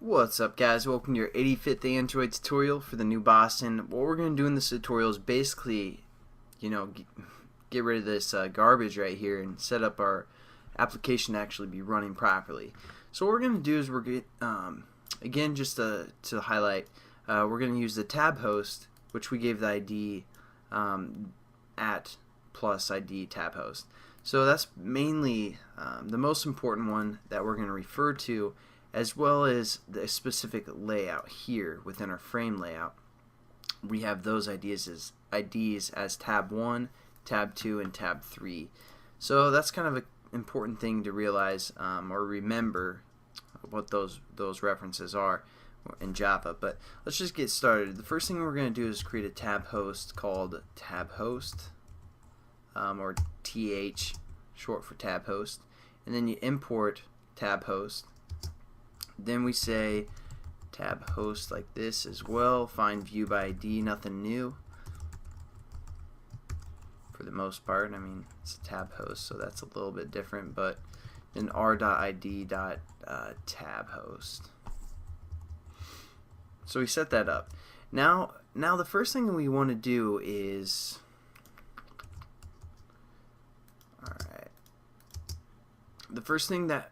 What's up, guys? Welcome to your 85th Android tutorial for the new Boston. What we're going to do in this tutorial is basically, get rid of this garbage right here and set up our application to actually be running properly. So what we're going to do is again, just to highlight, we're going to use the TabHost, which we gave the ID at plus ID TabHost. So that's mainly the most important one that we're going to refer to, as well as the specific layout here within our frame layout. We have those IDs as tab 1, tab 2, and tab 3. So that's kind of an important thing to realize or remember what those references are in Java. But let's just get started. The first thing we're going to do is create a tab host called TabHost, or TH, short for TabHost, and then you import TabHost. Then we say TabHost like this as well. Find view by ID, nothing new for the most part. I mean, it's a TabHost, so that's a little bit different, but then r.id.tabhost. So we set that up. Now the first thing we want to do is, alright, the first thing that,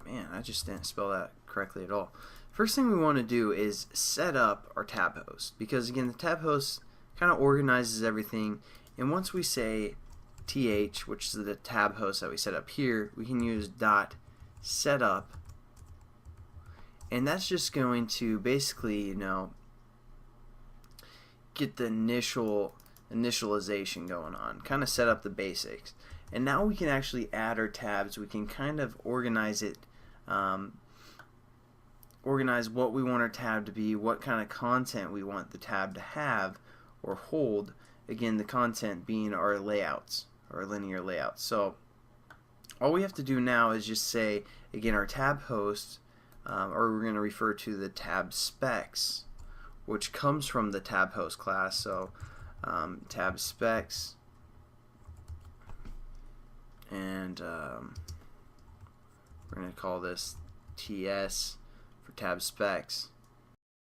man, I just didn't spell that correctly at all. First thing we want to do is set up our TabHost, because again, the TabHost kind of organizes everything, and once we say th, which is the TabHost that we set up here, we can use .setup, and that's just going to basically, get the initialization going on, kind of set up the basics. And now we can actually add our tabs. We can kind of organize it, organize what we want our tab to be, what kind of content we want the tab to have or hold. Again, the content being our layouts, our linear layouts. So all we have to do now is just say, again, our tab host, or we're going to refer to the tab specs, which comes from the tab host class. So tab specs, and we're going to call this TS for tab specs,